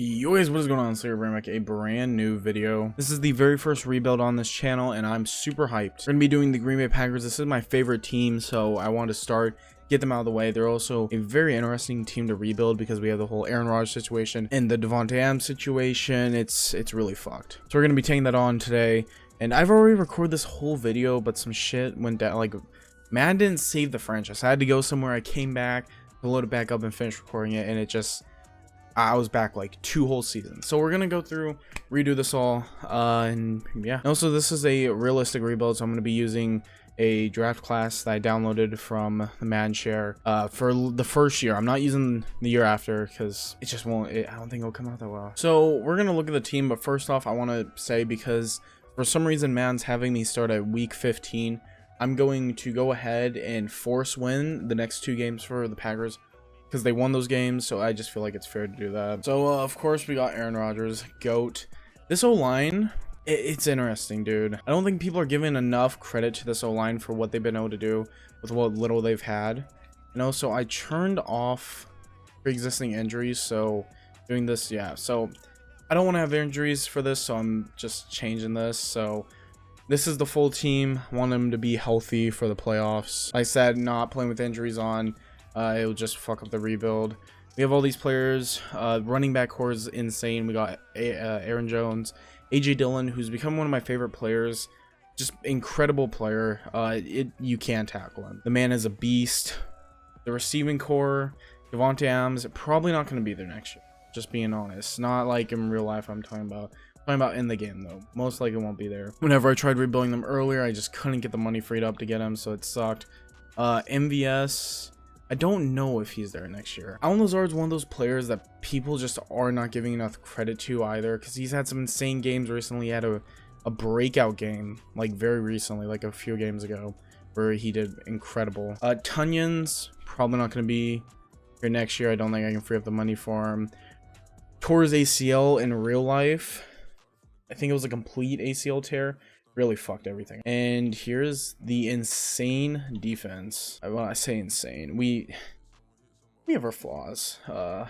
Yo guys, what is going on? So we're back a brand new video. This is the very first rebuild on this channel and I'm super hyped. We're gonna be doing the Green Bay Packers. This is my favorite team, so I want to start, get them out of the way. They're also a very interesting team to rebuild because we have the whole Aaron Rodgers situation and the Devontae Adams situation. It's really fucked. So we're gonna be taking that on today, and I've already recorded this whole video, but some shit went down. Like, Madden didn't save the franchise. I had to go somewhere. I came back, load it back up, and finish recording it, and I was back like 2 whole seasons. So we're gonna go through, redo this all, and yeah. Also, this is a realistic rebuild, so I'm gonna be using a draft class that I downloaded from the Madden share for the first year. I'm not using the year after because it just won't. I don't think it'll come out that well. So we're gonna look at the team, but first off, I want to say, because for some reason Madden's having me start at week 15, I'm going to go ahead and force win the next 2 games for the Packers, because they won those games, so I just feel like it's fair to do that. So of course we got Aaron Rodgers, GOAT. This O-line, it's interesting, dude. I don't think people are giving enough credit to this O-line for what they've been able to do with what little they've had. You know, so I turned off pre-existing injuries, so doing this, yeah. So I don't want to have injuries for this, so I'm just changing this. So this is the full team. I want them to be healthy for the playoffs. I said not playing with injuries on. It'll just fuck up the rebuild. We have all these players. Running back core is insane. We got Aaron Jones, AJ Dillon, who's become one of my favorite players. Just incredible player. You can't tackle him. The man is a beast. The receiving core, Devontae Adams, probably not going to be there next year. Just being honest. Not like in real life I'm talking about. I'm talking about in the game though. Most likely won't be there. Whenever I tried rebuilding them earlier, I just couldn't get the money freed up to get him, so it sucked. MVS, I don't know if he's there next year. Allen Lazard's one of those players that people just are not giving enough credit to either, because he's had some insane games recently. He had a breakout game, like very recently, like a few games ago, where he did incredible. Tunyon's probably not going to be here next year. I don't think I can free up the money for him. Tore his ACL in real life. I think it was a complete ACL tear. Really fucked everything. And here's the insane defense. When I say insane, we have our flaws. The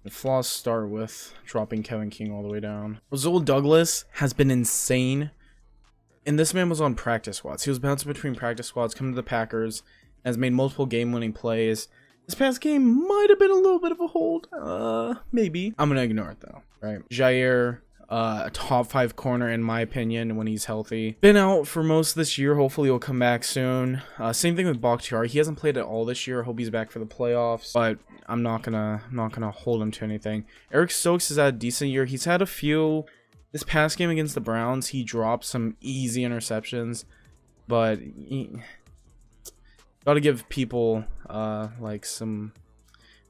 flaws start with dropping Kevin King all the way down. Rasul Douglas has been insane, and this man was on practice squads. He was bouncing between practice squads, coming to the Packers, has made multiple game-winning plays. This past game might have been a little bit of a hold. Maybe. I'm gonna ignore it though, right? Jair, a top 5 corner in my opinion when he's healthy. Been out for most of this year. Hopefully he'll come back soon. Same thing with Bakhtiari. He hasn't played at all this year. I hope he's back for the playoffs, but I'm not gonna hold him to anything. Eric Stokes has had a decent year. He's had a few. This past game against the Browns, he dropped some easy interceptions, but gotta give people like some.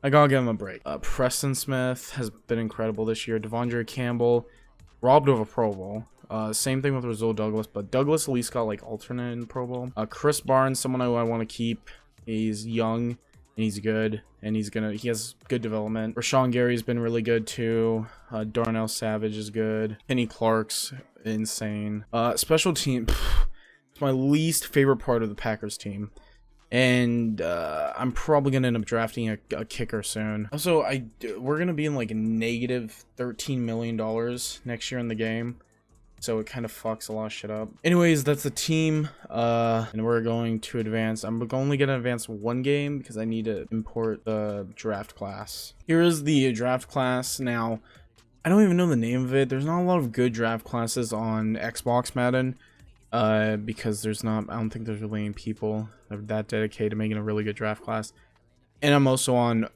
I gotta give him a break. Preston Smith has been incredible this year. Devondre Campbell, robbed of a Pro Bowl. Same thing with Rasul Douglas, but Douglas at least got like alternate in Pro Bowl. Chris Barnes, someone I want to keep. He's young and he's good, and he has good development. Rashawn Gary's been really good too. Darnell Savage is good. Kenny Clark's insane. Special team, it's my least favorite part of the Packers team. And I'm probably gonna end up drafting a kicker soon. Also, we're gonna be in like negative $13 million next year in the game, so it kind of fucks a lot of shit up. Anyways, that's the team, and we're going to advance. I'm only gonna advance 1 game because I need to import the draft class. Here is the draft class. Now, I don't even know the name of it. There's not a lot of good draft classes on Xbox Madden. Because I don't think there's really any people that are that dedicated to making a really good draft class. And I'm also on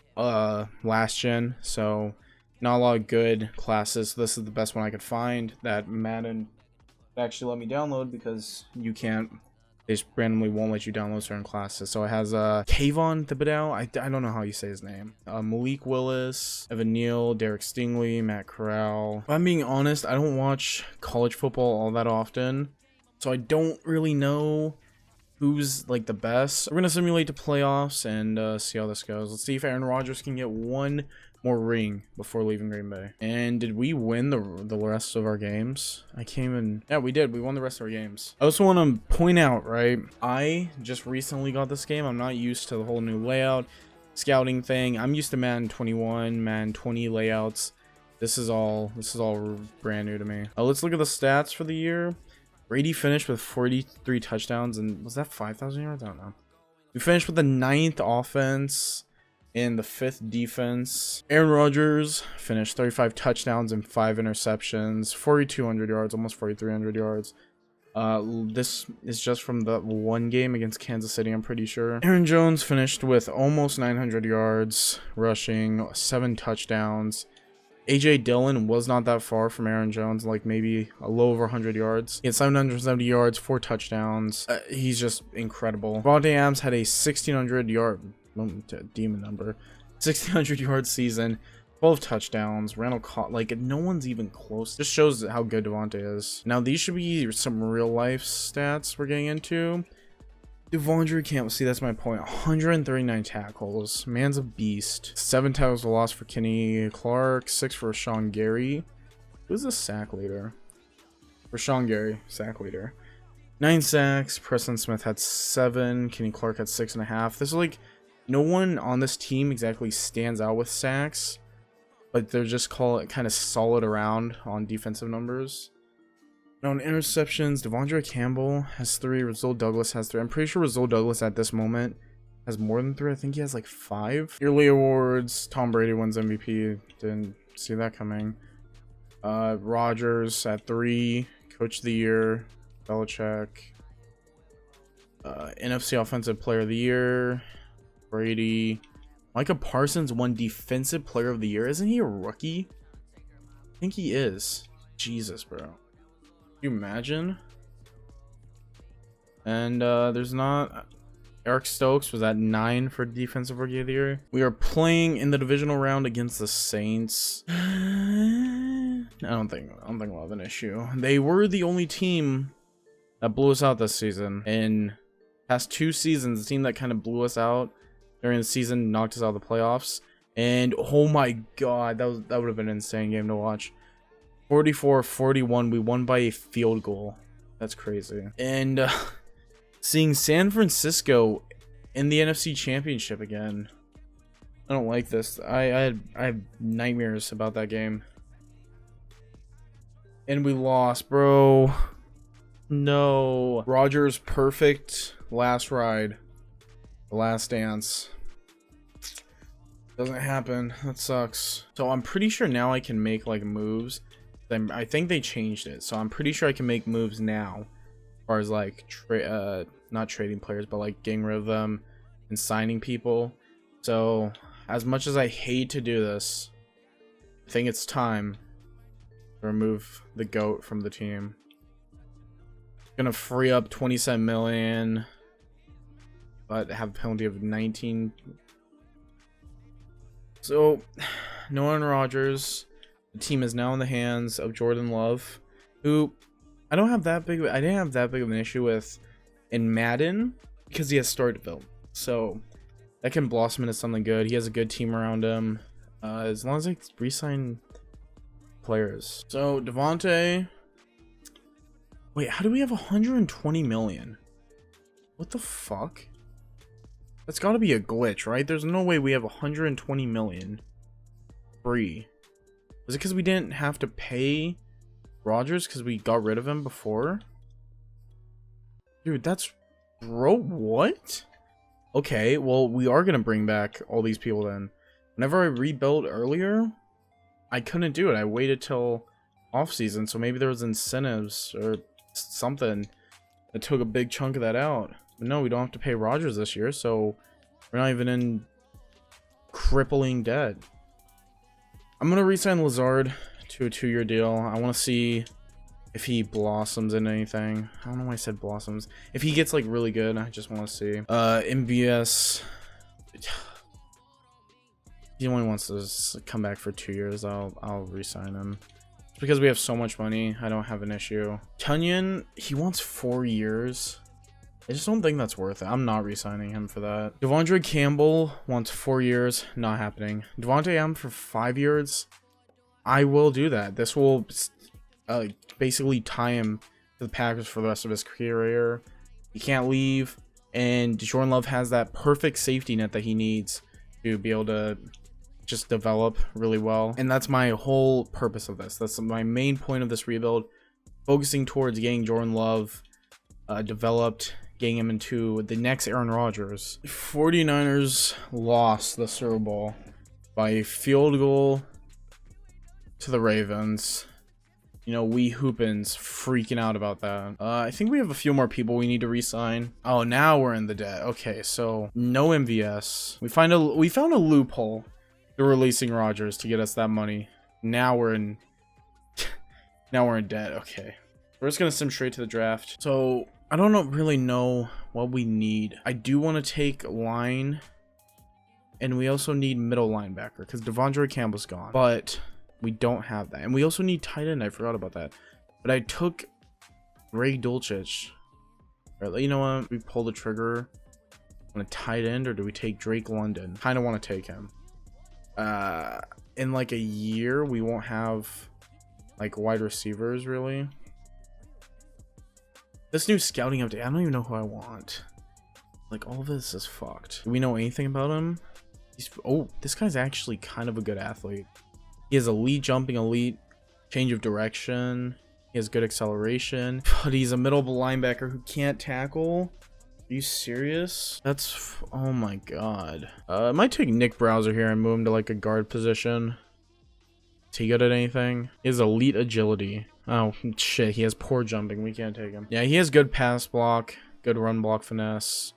last gen, so not a lot of good classes. So this is the best one I could find that Madden actually let me download, because you can't, they just randomly won't let you download certain classes. So it has Kayvon Thibodeau, I don't know how you say his name, Malik Willis, Evan Neal, Derek Stingley, Matt Corral. If I'm being honest, I don't watch college football all that often, so I don't really know who's like the best. We're gonna simulate the playoffs and see how this goes. Let's see if Aaron Rodgers can get 1 more ring before leaving Green Bay. And did we win the rest of our games? Yeah, we did. We won the rest of our games. I also want to point out, right, I just recently got this game. I'm not used to the whole new layout. scouting thing. I'm used to Madden 21, Madden 20 layouts. This is all brand new to me. Let's look at the stats for the year. Brady finished with 43 touchdowns, and was that 5,000 yards? I don't know. We finished with the 9th offense and the 5th defense. Aaron Rodgers finished 35 touchdowns and 5 interceptions, 4,200 yards, almost 4,300 yards. This is just from the one game against Kansas City, I'm pretty sure. Aaron Jones finished with almost 900 yards rushing, 7 touchdowns. AJ Dillon was not that far from Aaron Jones, like maybe a little over 100 yards. He had 770 yards, 4 touchdowns. He's just incredible. Davante Adams had a 1,600 yard demon number, 1,600 yard season, 12 touchdowns. Randall caught, like, no one's even close. Just shows how good Davante is. Now these should be some real life stats we're getting into. Devondre Campbell, see, that's my point. 139 tackles. Man's a beast. 7 tackles lost for Kenny Clark. 6 for Rashawn Gary. Who's the sack leader? Rashawn Gary, sack leader. 9 sacks. Preston Smith had 7. Kenny Clark had 6.5. This is like, no one on this team exactly stands out with sacks, but they're just kind of solid around on defensive numbers. Now in interceptions, Devondre Campbell has 3, Rasul Douglas has 3. I'm pretty sure Rasul Douglas at this moment has more than 3. I think he has like 5. Yearly awards, Tom Brady wins MVP. Didn't see that coming. Rodgers at 3, Coach of the Year, Belichick. NFC Offensive Player of the Year, Brady. Micah Parsons won Defensive Player of the Year. Isn't he a rookie? I think he is. Jesus, bro. Can you imagine? And there's not. Eric Stokes was at 9 for Defensive Rookie of the Year. We are playing in the divisional round against the Saints. I don't think we'll have an issue. They were the only team that blew us out this season. In past 2 seasons, the team that kind of blew us out during the season knocked us out of the playoffs. And oh my god, that would have been an insane game to watch. 44-41, we won by a field goal. That's crazy. And seeing San Francisco in the NFC Championship again. I don't like this. I have nightmares about that game. And we lost, bro. No. Rodgers perfect last ride. The last dance. Doesn't happen. That sucks. So I'm pretty sure now I can make like moves. I think they changed it, so I'm pretty sure I can make moves now, as far as like not trading players, but like getting rid of them and signing people. So as much as I hate to do this, I think it's time to remove the GOAT from the team. Gonna free up 27 million, but have a penalty of 19. So no Aaron Rodgers. The team is now in the hands of Jordan Love, who I didn't have that big of an issue with in Madden because he has story built. So that can blossom into something good. He has a good team around him. As long as I re-sign players. So Devontae. Wait, how do we have 120 million? What the fuck? That's got to be a glitch, right? There's no way we have 120 million free. Is it because we didn't have to pay Rodgers because we got rid of him before? Dude, that's... Bro, what? Okay, well, we are going to bring back all these people then. Whenever I rebuilt earlier, I couldn't do it. I waited till off-season, so maybe there was incentives or something that took a big chunk of that out. But no, we don't have to pay Rodgers this year, so we're not even in crippling debt. I'm going to re-sign Lazard to a 2-year deal. I want to see if he blossoms into anything. I don't know why I said blossoms. If he gets like really good, I just want to see. MVS. He only wants to come back for 2 years. I'll re-sign him. It's because we have so much money. I don't have an issue. Tunyon, he wants 4 years. I just don't think that's worth it. I'm not re-signing him for that. Devondre Campbell wants 4 years. Not happening. Devontae Adams for 5 years. I will do that. This will basically tie him to the Packers for the rest of his career. He can't leave. And Jordan Love has that perfect safety net that he needs to be able to just develop really well. And that's my whole purpose of this. That's my main point of this rebuild, focusing towards getting Jordan Love developed, getting him into the next Aaron Rodgers. 49ers lost the Super Bowl by a field goal to the Ravens. You know, we Hoopins freaking out about that. I think we have a few more people we need to re-sign. Oh, now we're in the debt. Okay, so no MVS. We found a loophole to releasing Rodgers to get us that money. Now we're in debt. Okay, we're just gonna sim straight to the draft. So I don't really know what we need. I do want to take line, and we also need middle linebacker because Devondre Campbell's gone, but we don't have that. And we also need tight end. I forgot about that. But I took Greg Dulcich. All right, you know what? We pull the trigger on a tight end, or do we take Drake London? Kind of want to take him. In like a year, we won't have like wide receivers really. This new scouting update, I don't even know who I want. Like, all of this is fucked. Do we know anything about him? Oh, this guy's actually kind of a good athlete. He has elite jumping, elite change of direction. He has good acceleration, but he's a middle linebacker who can't tackle. Are you serious? That's, oh my god. I might take Nick Browser here and move him to like a guard position. Is he good at anything? He has elite agility. Oh shit, he has poor jumping. We can't take him. Yeah, he has good pass block, good run block finesse,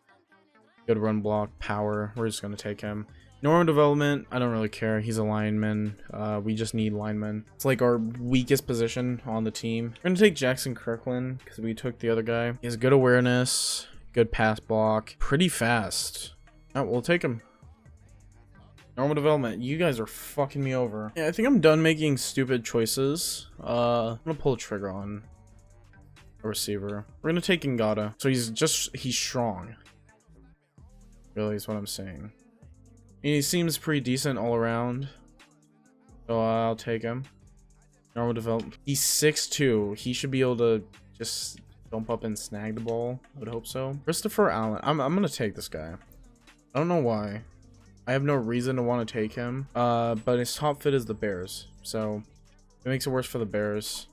good run block power. We're just gonna take him. Normal development, I don't really care. He's a lineman. We just need linemen. It's like our weakest position on the team. We're gonna take Jackson Kirkland because we took the other guy. He has good awareness, good pass block, pretty fast. Oh, we'll take him. Normal development. You guys are fucking me over. Yeah, I think I'm done making stupid choices. I'm gonna pull the trigger on a receiver. We're gonna take Ngata. So he's strong. Really is what I'm saying. He seems pretty decent all around. So I'll take him. Normal development. He's 6'2". He should be able to just jump up and snag the ball. I would hope so. Christopher Allen. I'm gonna take this guy. I don't know why. I have no reason to want to take him. But his top fit is the Bears. So it makes it worse for the Bears.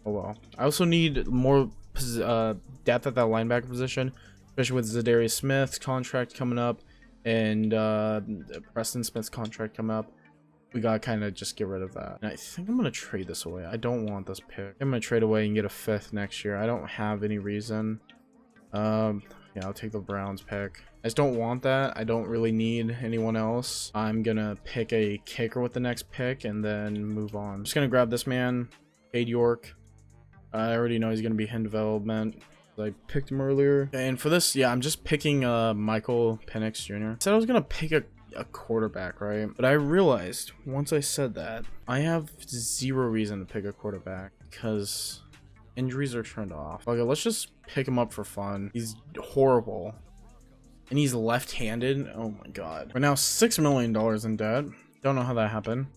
Oh well. I also need more depth at that linebacker position, especially with Zadarius Smith's contract coming up and Preston Smith's contract coming up. We gotta kind of just get rid of that. And I think I'm gonna trade this away. I don't want this pick. I'm gonna trade away and get a 5th next year. I don't have any reason. Yeah, I'll take the Browns pick. I just don't want that. I don't really need anyone else. I'm gonna pick a kicker with the next pick and then move on. I'm just gonna grab this man, Cade York. I already know he's gonna be in development. I picked him earlier. And for this, yeah, I'm just picking Michael Penix Jr. I said I was gonna pick a quarterback, right? But I realized once I said that, I have zero reason to pick a quarterback because injuries are turned off. Okay, let's just pick him up for fun. He's horrible. And he's left-handed. Oh my god. We're now $6 million in debt. Don't know how that happened.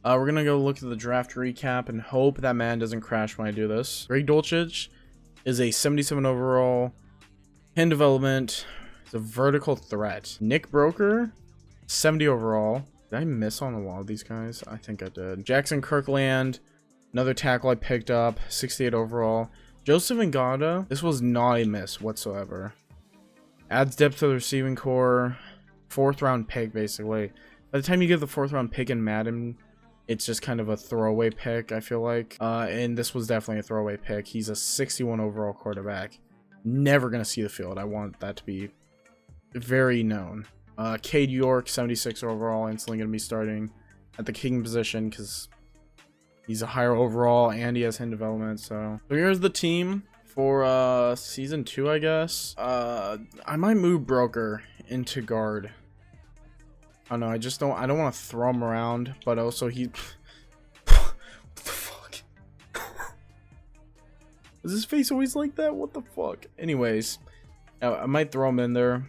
We're gonna go look at the draft recap and hope that man doesn't crash when I do this. Greg Dulcich is a 77 overall. In development. He's a vertical threat. Nick Broker, 70 overall. Did I miss on a lot of these guys? I think I did. Jackson Kirkland, another tackle I picked up, 68 overall. Joseph Ngata, this was not a miss whatsoever. Adds depth to the receiving core. 4th round pick, basically. By the time you get the 4th round pick in Madden, it's just kind of a throwaway pick, I feel like. And this was definitely a throwaway pick. He's a 61 overall quarterback. Never going to see the field. I want that to be very known. Cade York, 76 overall. Instantly going to be starting at the king position because he's a higher overall and he has in development. So here's the team for season 2, I guess. I might move Broker into guard. I don't know, I don't want to throw him around, but also he what the fuck? Is his face always like that? What the fuck? Anyways, I might throw him in there.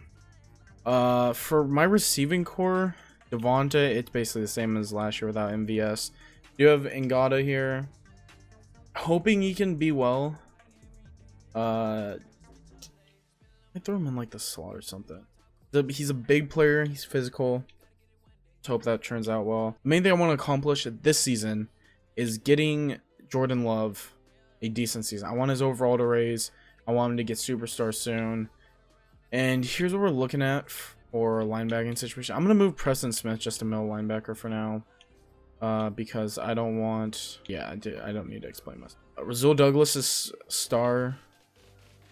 For my receiving core, Devonta, it's basically the same as last year without MVS. You have Ngata here. Hoping he can be well. I throw him in like the slot or something. He's a big player. He's physical. Let's hope that turns out well. The main thing I want to accomplish this season is getting Jordan Love a decent season. I want his overall to raise. I want him to get superstar soon. And here's what we're looking at for a linebacking situation. I'm going to move Preston Smith just a middle linebacker for now. Because I don't want... Yeah, I don't need to explain myself. Rasul Douglas is star.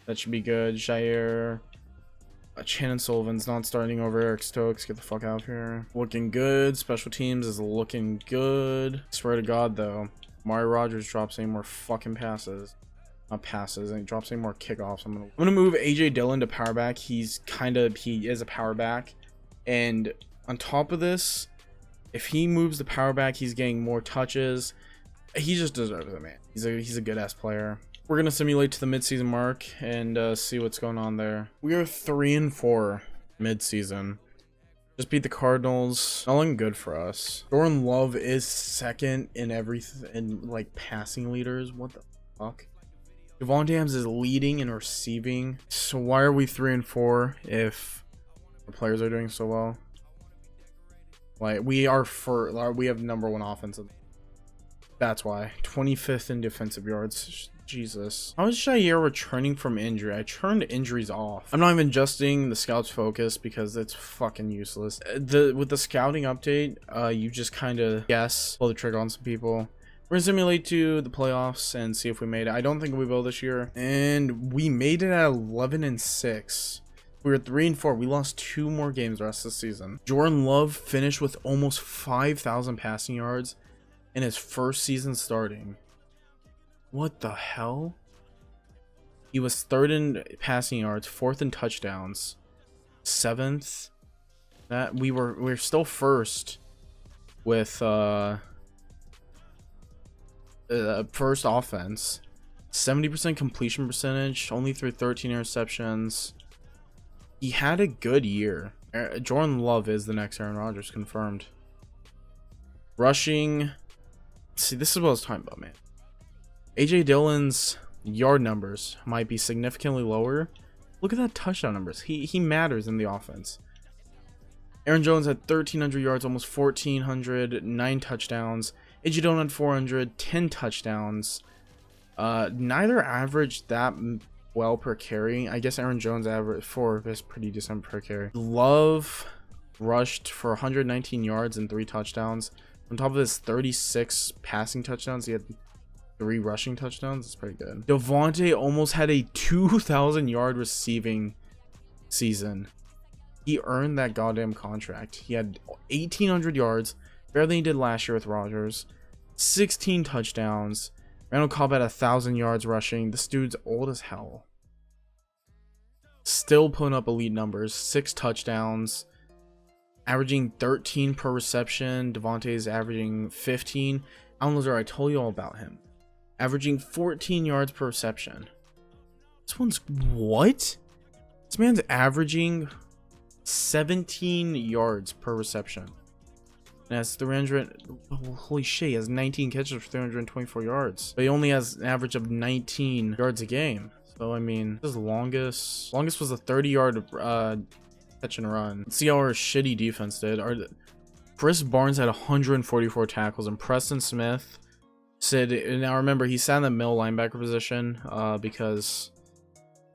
That should be good. Jair... Shannon Sullivan's not starting over Eric Stokes. Get the fuck out of here. Looking good. Special teams is looking good. Swear to God, though. Aaron Rodgers drops any more fucking passes. Not passes. And he drops any more kickoffs. I'm gonna move AJ Dillon to power back. He is a power back. And on top of this, if he moves the power back, he's getting more touches. He just deserves it, man. He's a good ass player. We're gonna simulate to the midseason mark and see what's going on there. We are 3-4 midseason. Just beat the Cardinals. Not looking good for us. Jordan Love is second in everything, in like passing leaders. What the fuck? Devontae Adams is leading in receiving. So why are we 3-4 if the players are doing so well? Like we have number 1 offense. That's why. 25th in defensive yards. Jesus. How is Jair returning from injury? I turned injuries off. I'm not even adjusting the scout's focus because it's fucking useless. With the scouting update, you just kind of guess, pull the trigger on some people. We're gonna simulate to the playoffs and see if we made it. I don't think we will this year. And we made it at 11-6. We were 3-4. We lost 2 more games the rest of the season. Jordan Love finished with almost 5,000 passing yards in his first season starting. What the hell? He was 3rd in passing yards, 4th in touchdowns, 7th. That we're still 1st with first offense. 70% completion percentage, only threw 13 interceptions. He had a good year. Jordan Love is the next Aaron Rodgers, confirmed. Rushing. See, this is what I was talking about, man. AJ Dillon's yard numbers might be significantly lower. Look at that touchdown numbers. He matters in the offense. Aaron Jones had 1,300 yards, almost 1,400, 9 touchdowns. AJ Dillon had 400, 10 touchdowns. Neither averaged that well per carry. I guess Aaron Jones averaged 4 is pretty decent per carry. Love rushed for 119 yards and 3 touchdowns. On top of his 36 passing touchdowns, he had 3 rushing touchdowns. That's pretty good. Devontae almost had a 2,000 yard receiving season. He earned that goddamn contract. He had 1,800 yards, better than he did last year with Rodgers. 16 touchdowns. Randall Cobb had 1,000 yards rushing. This dude's old as hell. Still putting up elite numbers. 6 touchdowns. Averaging 13 per reception. Devontae's averaging 15. I don't know, I told you all about him. Averaging 14 yards per reception. This one's... What? This man's averaging 17 yards per reception. And has 300... Holy shit, he has 19 catches for 324 yards. But he only has an average of 19 yards a game. So, I mean, his longest was a 30-yard catch and run. Let's see how our shitty defense did. Chris Barnes had 144 tackles, and Preston Smith... Now remember, he sat in the middle linebacker position because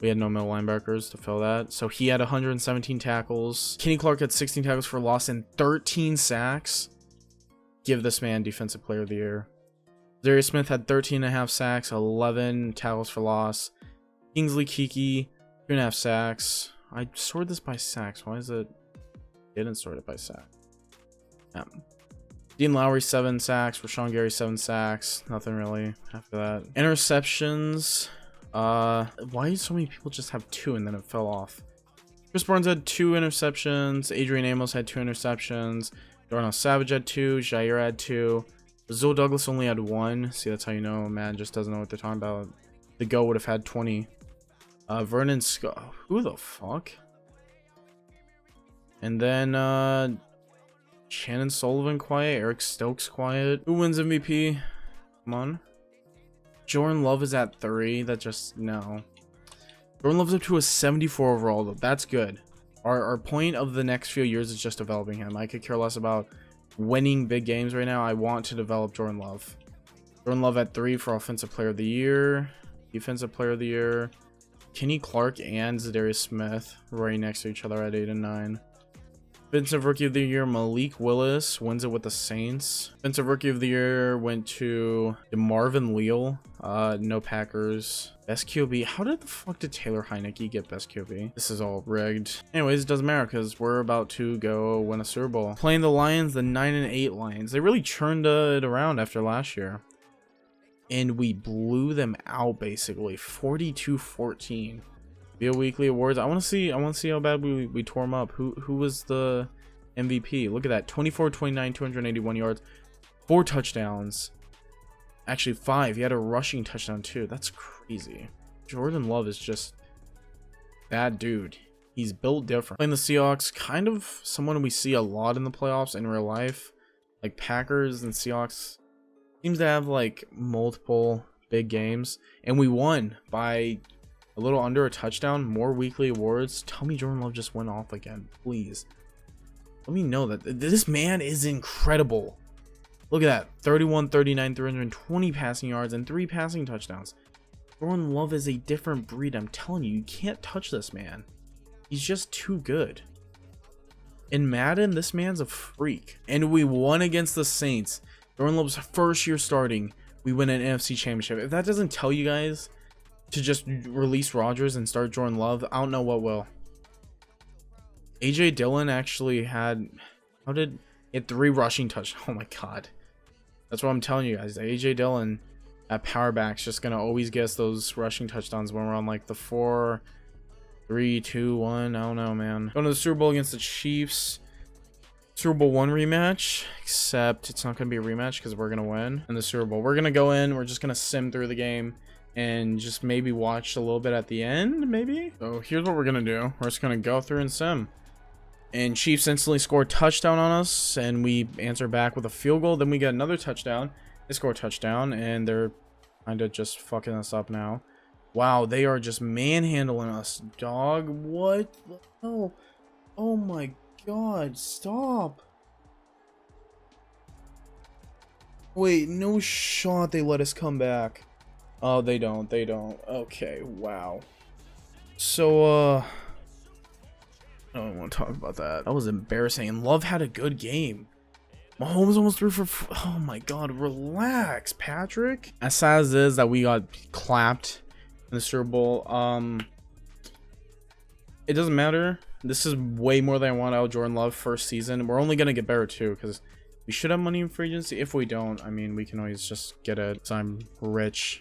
we had no middle linebackers to fill that. So he had 117 tackles. Kenny Clark had 16 tackles for loss and 13 sacks. Give this man Defensive Player of the Year. Darius Smith had 13.5 sacks, 11 tackles for loss. Kingsley Keke, 2.5 sacks. I sorted this by sacks. Why is it? Didn't sort it by sack. Yeah. Dean Lowry 7 sacks, Rashawn Gary 7 sacks, nothing really after that. Interceptions, why do so many people just have 2 and then it fell off? Chris Barnes had 2 interceptions, Adrian Amos had 2 interceptions, Darnell Savage had 2, Jair had 2, Rasul Douglas only had 1. See, that's how you know man just doesn't know what they're talking about. The GO would have had 20. Vernon Scott, who the fuck? And then Shannon Sullivan quiet, Eric Stokes quiet. Who wins MVP? Come on. Jordan Love is at 3. That just, no. Jordan Love's up to a 74 overall though. That's good. Our point of the next few years is just developing him. I could care less about winning big games right now, I want to develop Jordan Love. Jordan Love at 3 for Offensive Player of the Year. Defensive Player of the Year. Kenny Clark and Zadarius Smith right next to each other at 8 and 9. Defensive Rookie of the Year, Malik Willis wins it with the Saints. Defensive Rookie of the Year went to Marvin Leal. No Packers. Best QB. How did the fuck did Taylor Heineke get best QB? This is all rigged. Anyways, it doesn't matter because we're about to go win a Super Bowl. Playing the Lions, the 9 and 8 Lions. They really churned it around after last year. And we blew them out basically. 42-14. Via weekly awards. I want to see how bad we tore them up. Who was the MVP? Look at that. 24-29, 281 yards, 4 touchdowns. Actually 5. He had a rushing touchdown too. That's crazy. Jordan Love is just that dude. He's built different. Playing the Seahawks, kind of someone we see a lot in the playoffs in real life. Like Packers and Seahawks seems to have like multiple big games, and we won by a little under a touchdown. More weekly awards. Tell me Jordan Love just went off again, please. Let me know that this man is incredible. Look at that. 31, 39, 320 passing yards and 3 passing touchdowns. Jordan Love is a different breed. I'm telling you, you can't touch this man. He's just too good. In Madden, this man's a freak. And we won against the Saints. Jordan Love's first year starting. We win an NFC championship. If that doesn't tell you guys to just release Rodgers and start Jordan Love, I don't know what will. AJ Dillon actually had, he had 3 rushing touchdowns. Oh my god. That's what I'm telling you guys. AJ Dillon at power back's just gonna always get us those rushing touchdowns when we're on like the 4, 3, 2, 1. I don't know, man. Going to the Super Bowl against the Chiefs. Super Bowl 1 rematch, except it's not gonna be a rematch because we're gonna win in the Super Bowl. We're gonna go in, we're just gonna sim through the game and just maybe watch a little bit at the end, maybe. So here's what we're gonna do. We're just gonna go through and sim. And Chiefs instantly score a touchdown on us, and we answer back with a field goal. Then we get another touchdown. They score a touchdown, and they're kind of just fucking us up now. Wow, they are just manhandling us, dog. What the hell? Oh my god, stop. Wait, no shot they let us come back. Oh, they don't. Okay, wow. So, I don't want to talk about that. That was embarrassing. And Love had a good game. Mahomes almost threw for... Oh my god, relax, Patrick. As sad as it is that we got clapped in the Super Bowl, it doesn't matter. This is way more than I want out of Jordan Love first season. We're only going to get better too, because we should have money in free agency. If we don't, I mean, we can always just get it. So I'm rich.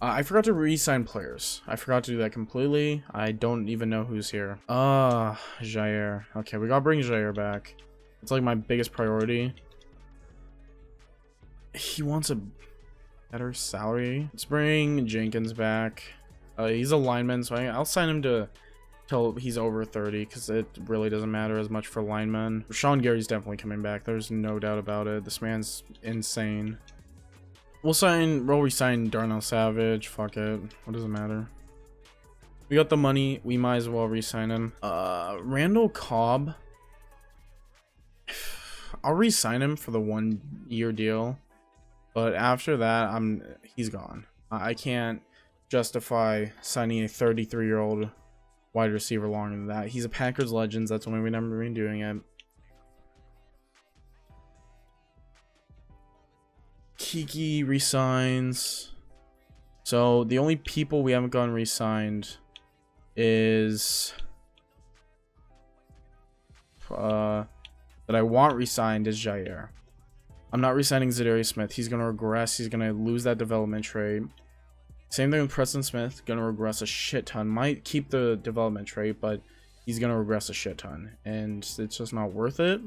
I forgot to re-sign players. I forgot to do that completely. I don't even know who's here. Jair. Okay, we gotta bring Jair back. It's like my biggest priority. He wants a better salary. Let's bring Jenkins back. He's a lineman, so I'll sign him to till he's over 30, because it really doesn't matter as much for linemen. Rashawn Gary's definitely coming back. There's no doubt about it. This man's insane. We'll resign Darnell Savage. Fuck it. What does it matter? We got the money. We might as well resign him. Randall Cobb. I'll resign him for the 1-year deal. But after that, he's gone. I can't justify signing a 33-year-old wide receiver longer than that. He's a Packers legend. That's why we never been doing it. Kiki resigns. So the only people we haven't gotten re-signed is that I want re-signed is Jair. I'm not re-signing Zadarius Smith. He's gonna regress. He's gonna lose that development trait. Same thing with Preston Smith. Gonna regress a shit ton. Might keep the development trait, but he's gonna regress a shit ton, and it's just not worth it.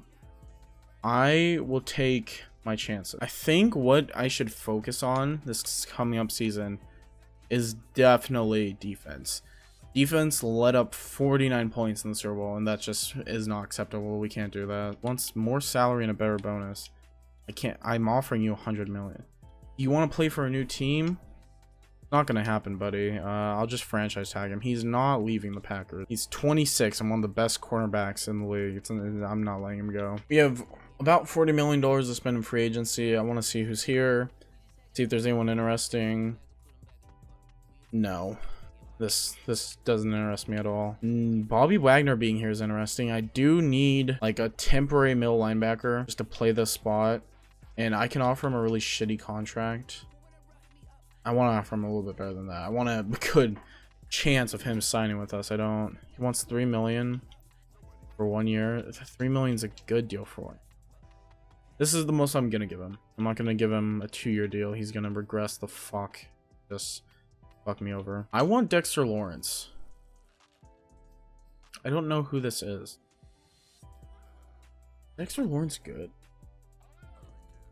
I will take my chances. I think what I should focus on this coming up season is definitely defense. Defense let up 49 points in the Super Bowl, and that just is not acceptable. We can't do that. Wants more salary and a better bonus. I'm offering you 100 million. You want to play for a new team? Not gonna happen, buddy. I'll just franchise tag him. He's not leaving the Packers. He's 26 and one of the best cornerbacks in the league. I'm not letting him go. We have about $40 million to spend in free agency. I want to see who's here. See if there's anyone interesting. No. This doesn't interest me at all. Bobby Wagner being here is interesting. I do need like a temporary middle linebacker just to play this spot. And I can offer him a really shitty contract. I want to offer him a little bit better than that. I want a good chance of him signing with us. I don't. He wants $3 million for 1 year. $3 million is a good deal for him. This is the most I'm gonna give him. I'm not gonna give him a 2-year deal. He's gonna regress the fuck. Just fuck me over. I want Dexter Lawrence. I don't know who this is. Dexter Lawrence good.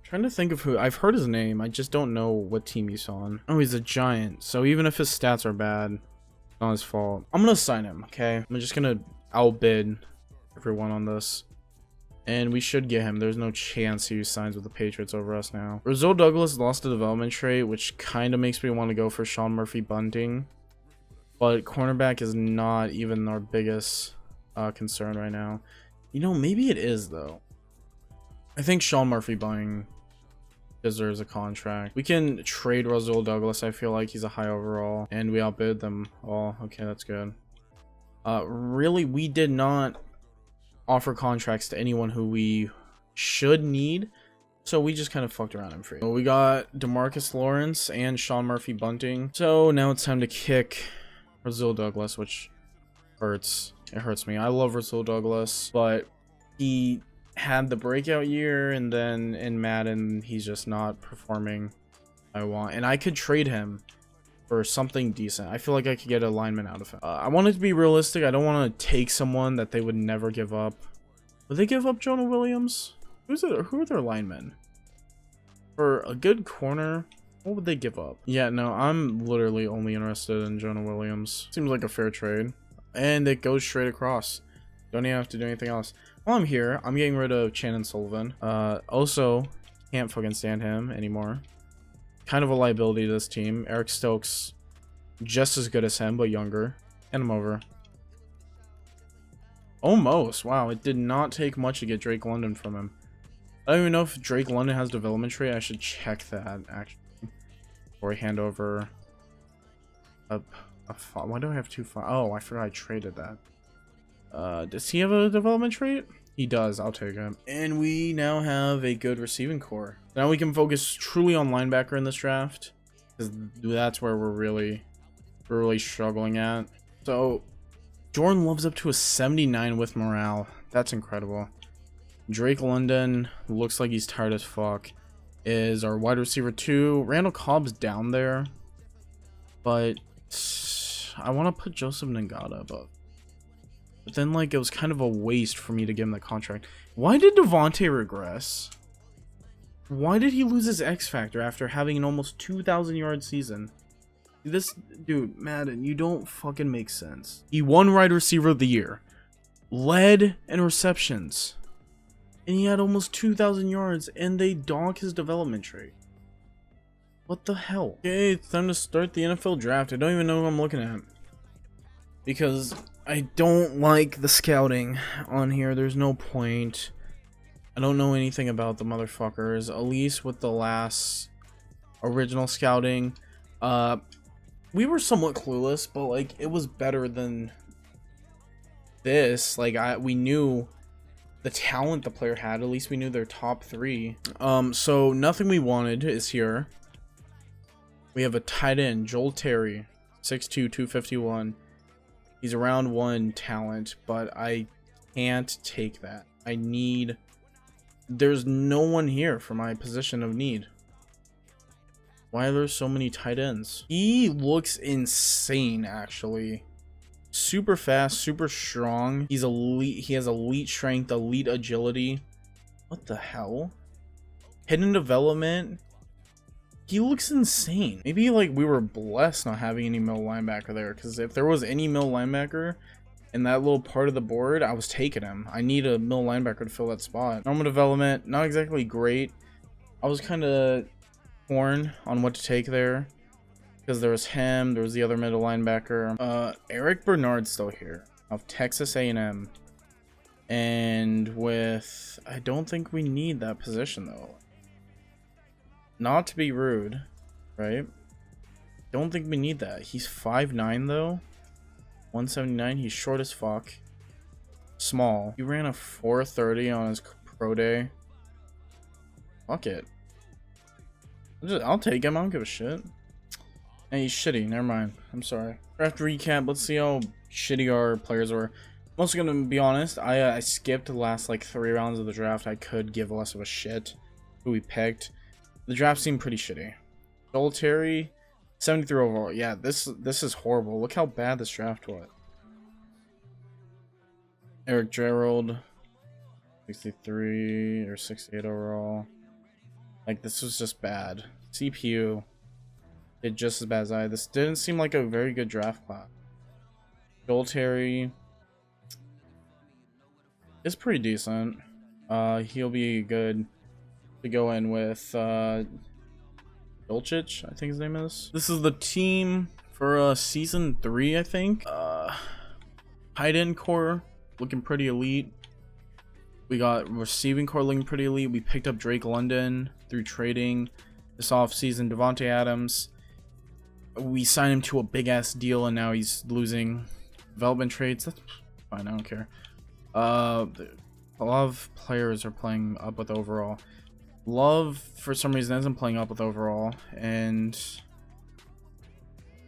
Trying to think of who. I've heard his name. I just don't know what team he's on. Oh, he's a Giant. So even if his stats are bad, it's not his fault. I'm gonna sign him. Okay. I'm just gonna outbid everyone on this. And we should get him. There's no chance he signs with the Patriots over us now. Rasul Douglas lost a development trait, which kind of makes me want to go for Sean Murphy Bunting. But cornerback is not even our biggest concern right now. You know, maybe it is, though. I think Sean Murphy Bunting deserves a contract. We can trade Rasul Douglas. I feel like he's a high overall. And we outbid them all. Okay, that's good. Really, we did not offer contracts to anyone who we should need, so we just kind of fucked around and free. So we got DeMarcus Lawrence and Sean Murphy Bunting, so now it's time to kick Rasul Douglas, which hurts. It hurts me. I love Rasul Douglas, but he had the breakout year, and then in Madden he's just not performing I want, and I could trade him for something decent. I feel like I could get a lineman out of him. I want it to be realistic. I don't want to take someone that they would never give up. Would they give up Jonah Williams? Who are their linemen? For a good corner, what would they give up? Yeah, no, I'm literally only interested in Jonah Williams. Seems like a fair trade. And it goes straight across. Don't even have to do anything else. While I'm here, I'm getting rid of Shannon Sullivan. Also, can't fucking stand him anymore. Kind of a liability to this team. Eric Stokes, just as good as him, but younger. Hand him over. Almost. Wow, it did not take much to get Drake London from him. I don't even know if Drake London has development trait. I should check that, actually, before I hand over why do I have 2 Oh, I forgot I traded that. Does he have a development trait? He does. I'll take him. And we now have a good receiving core. Now we can focus truly on linebacker in this draft, because that's where we're really struggling at. So Jordan Love's up to a 79 with morale. That's incredible. Drake London looks like he's tired as fuck. Is our wide receiver 2. Randall Cobb's down there, but I want to put Joseph Ngata above. But then, like, it was kind of a waste for me to give him the contract. Why did Devontae regress? Why did he lose his X factor after having an almost 2,000 yard season? This dude, Madden, you don't fucking make sense. He won wide receiver of the year, led in receptions, and he had almost 2,000 yards, and they dog his development trait. What the hell? Okay, it's time to start the NFL draft. I don't even know who I'm looking at, because I don't like the scouting on here. There's no point. I don't know anything about the motherfuckers, at least with the last original scouting. We were somewhat clueless, but like it was better than this. Like we knew the talent the player had. At least we knew their top 3. So nothing we wanted is here. We have a tight end, Joel Terry, 6'2", 251. He's a round 1 talent, but I can't take that. There's no one here for my position of need. Why are there so many tight ends? He looks insane, actually. Super fast, super strong. He's elite. He has elite strength, elite agility. What the hell? Hidden development. He looks insane. Maybe like we were blessed not having any middle linebacker there, because if there was any middle linebacker in that little part of the board, I was taking him. I need a middle linebacker to fill that spot. Normal development, not exactly great. I was kind of torn on what to take there, because there was him, there was the other middle linebacker. Eric Bernard's still here, of Texas A&M. And with, I don't think we need that position though. Not to be rude, right? Don't think we need that. He's 5'9" though. 179. He's short as fuck. Small. He ran a 430 on his pro day. Fuck it. I'll take him. I don't give a shit. And he's shitty. Never mind. I'm sorry. Draft recap. Let's see how shitty our players were. I'm also gonna be honest. I skipped the last like 3 rounds of the draft. I could give less of a shit who we picked. The draft seemed pretty shitty. Terry, 73 overall. Yeah, this is horrible. Look how bad this draft was. Eric Gerald, 63 or 68 overall. Like, this was just bad. CPU did just as bad as I. This didn't seem like a very good draft class. Terry is pretty decent. He'll be good to go in with Dolchich, I think his name is. This is the team for season 3, I think. Tight end core looking pretty elite. We got receiving core looking pretty elite. We picked up Drake London through trading this offseason. Devontae Adams, we signed him to a big ass deal, and now he's losing development traits. That's fine, I don't care. A lot of players are playing up with overall. Love, for some reason, isn't playing up with overall, and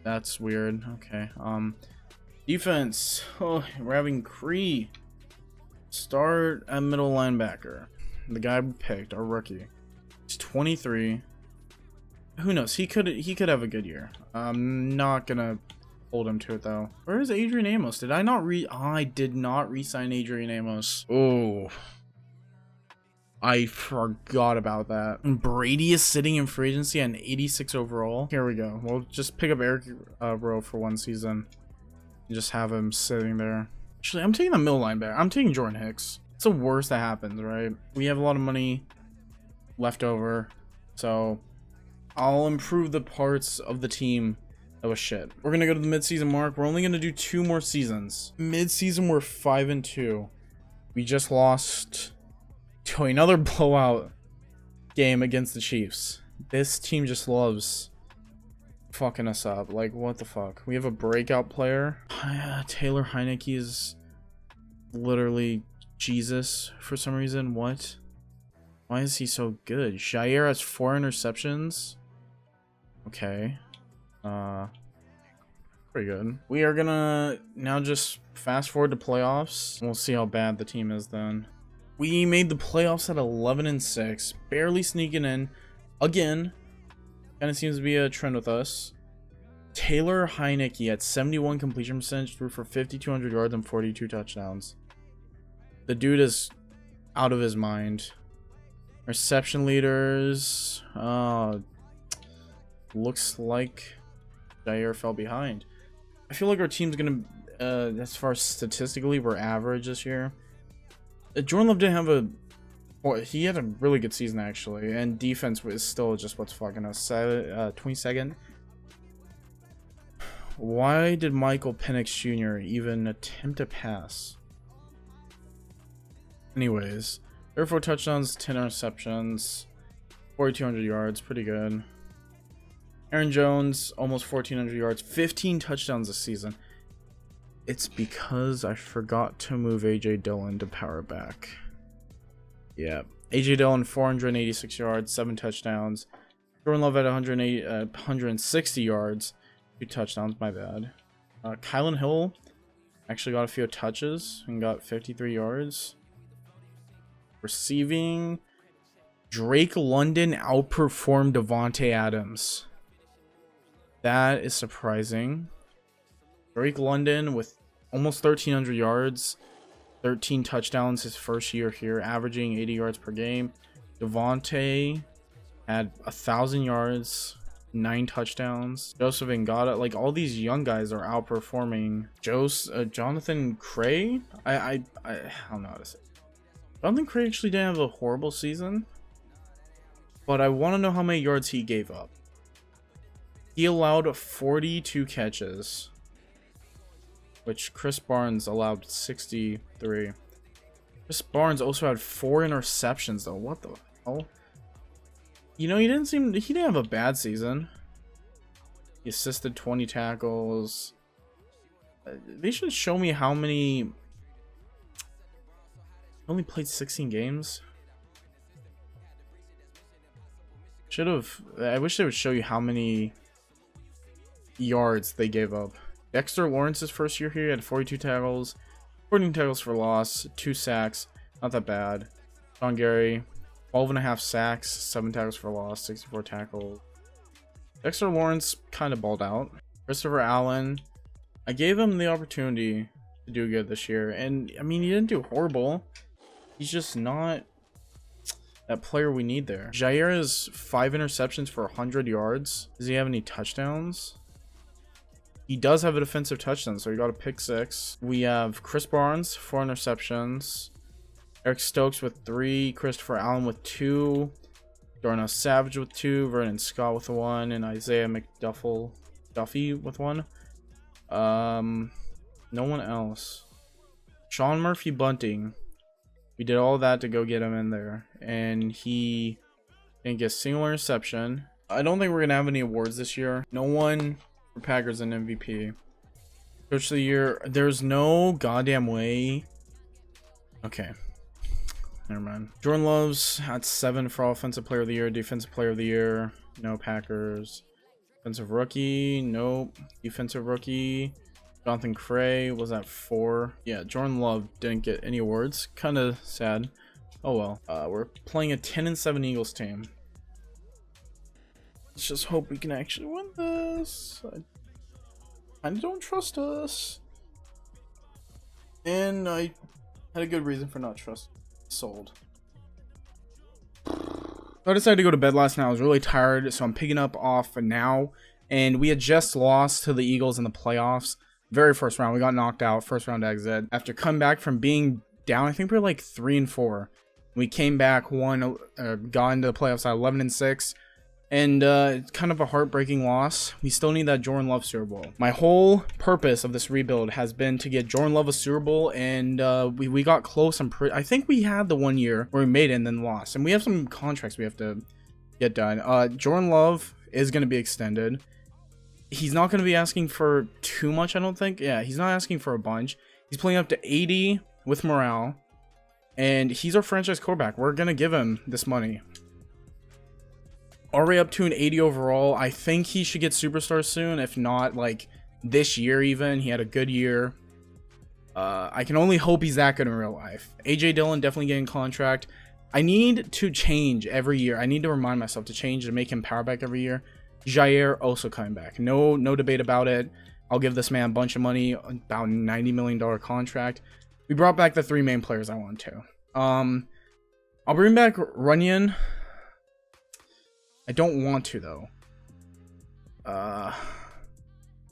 that's weird. Okay. Defense. Oh, we're having Cree start at middle linebacker. The guy we picked, our rookie. He's 23. Who knows? He could have a good year. I'm not gonna hold him to it though. Where is Adrian Amos? Did I not I did not re-sign Adrian Amos. Oh, I forgot about that. Brady is sitting in free agency at an 86 overall. Here we go. We'll just pick up Eric Rowe for 1 season and just have him sitting there. Actually, I'm taking the middle linebacker. I'm taking Jordan Hicks. It's the worst that happens, right? We have a lot of money left over, so I'll improve the parts of the team that was shit. We're gonna go to the mid-season mark. We're only gonna do 2 more seasons. Mid-season, we're 5-2. We just lost to another blowout game against the Chiefs. This team just loves fucking us up. Like, what the fuck? We have a breakout player. Taylor Heineke is literally Jesus for some reason. What? Why is he so good? Jair has 4 interceptions. Okay. Pretty good. We are gonna now just fast forward to playoffs. We'll see how bad the team is then. We made the playoffs at 11-6, barely sneaking in. Again, kind of seems to be a trend with us. Taylor Heineke at 71 completion percentage, threw for 5,200 yards and 42 touchdowns. The dude is out of his mind. Reception leaders. Looks like Jair fell behind. I feel like our team's gonna, as far as statistically, we're average this year. Jordan Love didn't have he had a really good season actually, and defense was still just what's fucking us. 22nd. Why did Michael Penix Jr. even attempt a pass? Anyways, 34 touchdowns, 10 interceptions, 4,200 yards, pretty good. Aaron Jones, almost 1,400 yards, 15 touchdowns this season. It's because I forgot to move AJ Dillon to power back. Yeah, AJ Dillon 486 yards, 7 touchdowns. Jordan Love at 160 yards, 2 touchdowns. My bad. Kylan Hill actually got a few touches and got 53 yards. Receiving, Drake London outperformed Devontae Adams. That is surprising. Drake London with almost 1,300 yards, 13 touchdowns his first year here, averaging 80 yards per game. Devontae had 1,000 yards, 9 touchdowns. Joseph Ngata, like all these young guys are outperforming. Jonathan Cray. I don't know how to say. Jonathan Cray actually didn't have a horrible season, but I want to know how many yards he gave up. He allowed 42 catches, which Chris Barnes allowed 63. Chris Barnes also had 4 interceptions though. What the hell? You know, he didn't have a bad season. He assisted 20 tackles. They should show me how many. He only played 16 games. I wish they would show you how many yards they gave up. Dexter Lawrence's first year here, he had 42 tackles, 14 tackles for loss, 2 sacks. Not that bad. Sean Gary, 12.5 sacks, 7 tackles for loss, 64 tackles. Dexter Lawrence kind of balled out. Christopher Allen, I gave him the opportunity to do good this year. And, I mean, he didn't do horrible. He's just not that player we need there. Jair has 5 interceptions for 100 yards. Does he have any touchdowns? He does have a defensive touchdown, so he got a pick 6. We have Chris Barnes, 4 interceptions. Eric Stokes with 3. Christopher Allen with 2. Darnell Savage with 2. Vernon Scott with 1. And Isaiah Duffy with 1. No one else. Sean Murphy Bunting. We did all that to go get him in there, and he didn't get a single interception. I don't think we're gonna have any awards this year. No one for Packers an MVP. Coach of the year. There's no goddamn way. Okay, never mind. Jordan Love's at 7 for offensive player of the year. Defensive player of the year. No Packers. Defensive rookie. Nope. Defensive rookie. Jonathan Cray was at 4. Yeah, Jordan Love didn't get any awards. Kind of sad. Oh well. We're playing a 10-7 Eagles team. Let's just hope we can actually win this. I don't trust us. And I had a good reason for not trusting. Sold. So I decided to go to bed last night. I was really tired, so I'm picking up off now. And we had just lost to the Eagles in the playoffs. Very first round, we got knocked out, first round exit. After coming back from being down, I think we were like 3-4. We came back, got into the playoffs at 11-6, and it's kind of a heartbreaking loss. We still need that Jordan Love Super Bowl. My whole purpose of this rebuild has been to get Jordan Love a Super Bowl, and we got close. I think we had the 1 year where we made it and then lost, and we have some contracts we have to get done. Jordan Love is going to be extended. He's not going to be asking for too much, I don't think. Yeah, he's not asking for a bunch. He's playing up to 80 with morale. And he's our franchise quarterback. We're going to give him this money. Already up to an 80 overall. I think he should get superstar soon. If not, like, this year even. He had a good year. I can only hope he's that good in real life. A.J. Dillon definitely getting a contract. I need to change every year. I need to remind myself to change to make him power back every year. Jair also coming back. No debate about it. I'll give this man a bunch of money, about $90 million contract. We brought back the 3 main players I wanted to. I'll bring back Runyon. I don't want to though.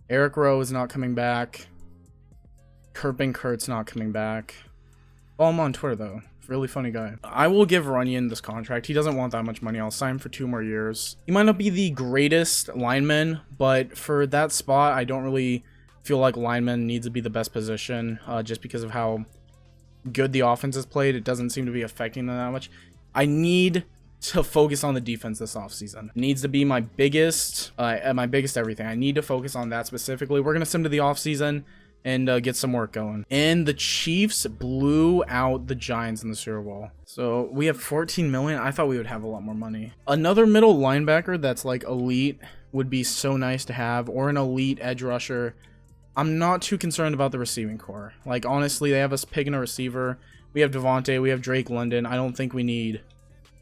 Eric Rowe is not coming back. Kurt's not coming back. Follow him on Twitter though. Really funny guy. I will give Runyon this contract. He doesn't want that much money. I'll sign him for 2 more years. He might not be the greatest lineman, but for that spot, I don't really feel like lineman needs to be the best position, just because of how good the offense is played. It doesn't seem to be affecting them that much. I need to focus on the defense this offseason. It needs to be my biggest everything. I need to focus on that specifically. We're going to sim to the offseason and get some work going. And the Chiefs blew out the Giants in the Super Bowl. So we have 14 million. I thought we would have a lot more money. Another middle linebacker that's like elite would be so nice to have, or an elite edge rusher. I'm not too concerned about the receiving core. Like, honestly, they have us picking a receiver. We have Devontae, we have Drake London. I don't think we need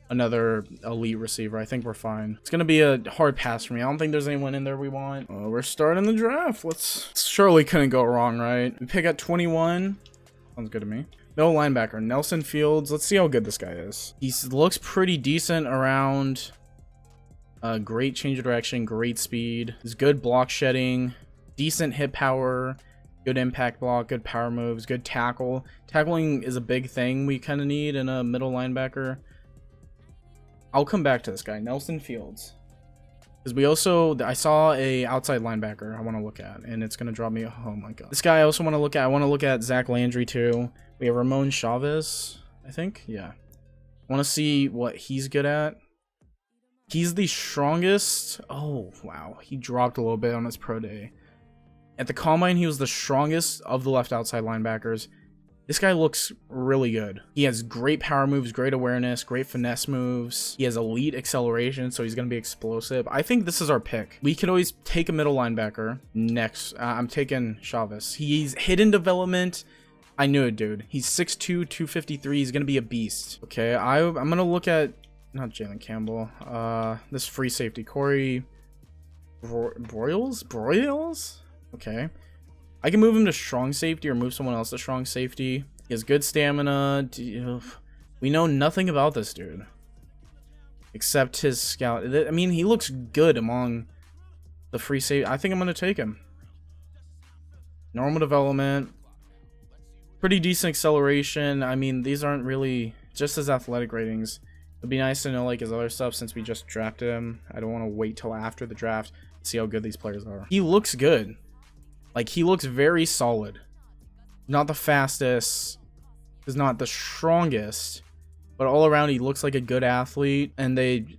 another elite receiver. I think we're fine. It's gonna be a hard pass for me. I don't think there's anyone in there we want. We're starting the draft. Surely couldn't go wrong, right? We pick at 21. Sounds good to me. Middle linebacker Nelson Fields. Let's see how good this guy is. He looks pretty decent around. Great change of direction, great speed. He's good block shedding, decent hit power, good impact block, good power moves, good tackle. Tackling is a big thing we kind of need in a middle linebacker. I'll come back to this guy, Nelson Fields, because I saw a outside linebacker I want to look at, and it's gonna drop me. Oh my god, this guy I also want to look at. I want to look at Zach Landry too. We have Ramon Chavez. I think. Yeah. I want to see what he's good at. He's the strongest. Oh, wow. He dropped a little bit on his pro day. At the combine, he was the strongest of the left outside linebackers. This guy looks really good. He has great power moves, great awareness, great finesse moves. He has elite acceleration, so he's going to be explosive. I think this is our pick. We could always take a middle linebacker next. I'm taking Chavez. He's hidden development. I knew it, dude. He's 6'2", 253. He's going to be a beast. Okay, I'm going to look at... Not Jalen Campbell. This free safety. Corey... Broyles? Okay. I can move him to strong safety or move someone else to strong safety. He has good stamina. We know nothing about this dude. Except his scout. I mean, he looks good among the free safety. I think I'm going to take him. Normal development. Pretty decent acceleration. I mean, these aren't really just his athletic ratings. It'd be nice to know like his other stuff since we just drafted him. I don't want to wait till after the draft to see how good these players are. He looks good. Like, he looks very solid. Not the fastest. He's not the strongest. But all around, he looks like a good athlete. And they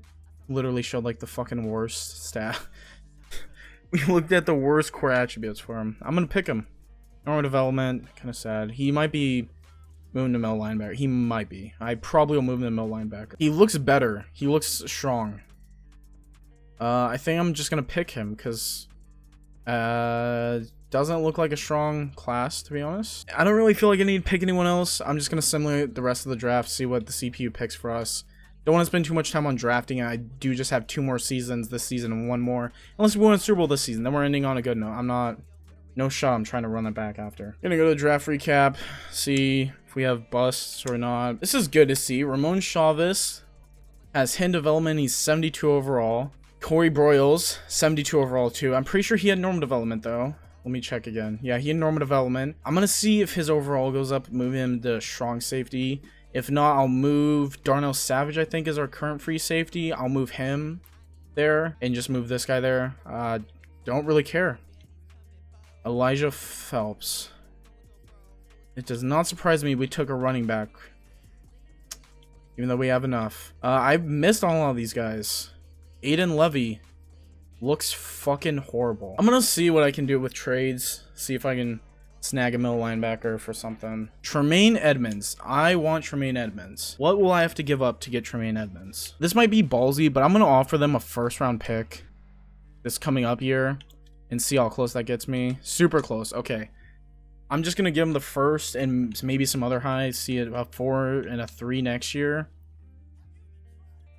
literally showed, like, the fucking worst stat. We looked at the worst core attributes for him. I'm going to pick him. Normal development. Kind of sad. He might be moving to middle linebacker. He might be. I probably will move him to middle linebacker. He looks better. He looks strong. I think I'm just going to pick him because... doesn't look like a strong class, to be honest. I don't really feel like I need to pick anyone else. I'm just going to simulate the rest of the draft, see what the CPU picks for us. Don't want to spend too much time on drafting. I do just have 2 more seasons this season and 1 more. Unless we win a Super Bowl this season, then we're ending on a good note. No shot I'm trying to run it back after. Gonna go to the draft recap, see if we have busts or not. This is good to see. Ramon Chavez has hidden development. He's 72 overall. Corey Broyles, 72 overall too. I'm pretty sure he had normal development though. Let me check again. Yeah, he had normal development. I'm going to see if his overall goes up, move him to strong safety. If not, I'll move Darnell Savage, I think, is our current free safety. I'll move him there and just move this guy there. Don't really care. Elijah Phelps. It does not surprise me we took a running back. Even though we have enough. I missed on all of these guys. Aiden Levy. Looks fucking horrible. I'm gonna see what I can do with trades. See if I can snag a middle linebacker for something. Tremaine Edmonds. I want Tremaine Edmonds. What will I have to give up to get Tremaine Edmonds? This might be ballsy, but I'm gonna offer them a first-round pick this coming up year and see how close that gets me. Super close. Okay. I'm just gonna give them the first and maybe some other highs. See it a 4 and a 3 next year.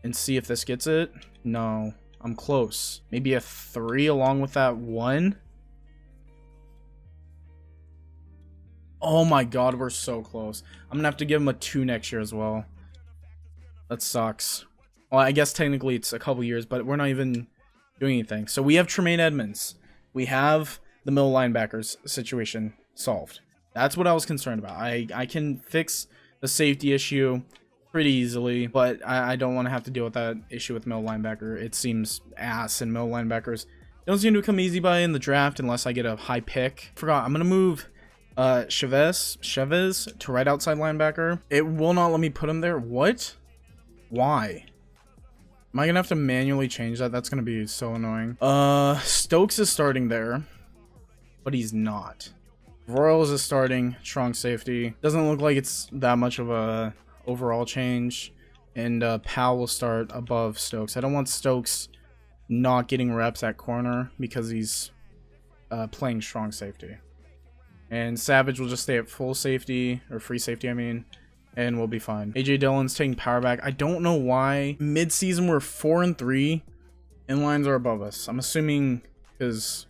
And see if this gets it. No. I'm close. Maybe a 3 along with that 1. Oh my god, we're so close. I'm gonna have to give him a 2 next year as well. That sucks. Well, I guess technically it's a couple years, but we're not even doing anything. So we have Tremaine Edmonds. We have the middle linebackers situation solved. That's what I was concerned about. I can fix the safety issue pretty easily, but I don't want to have to deal with that issue with middle linebacker. It seems ass, and middle linebackers don't seem to come easy by in the draft unless I get a high pick. Forgot, I'm gonna move Chavez to right outside linebacker. It will not let me put him there. What? Why? Am I gonna have to manually change that? That's gonna be so annoying. Stokes is starting there, but he's not. Royals is starting strong safety. Doesn't look like it's that much of a overall change, and Powell will start above Stokes. I don't want Stokes not getting reps at corner because he's playing strong safety, and Savage will just stay at full safety, or free safety I mean, and we'll be fine. AJ Dillon's taking power back. I don't know why mid-season we're 4 and 3 and lines are above us. I'm assuming because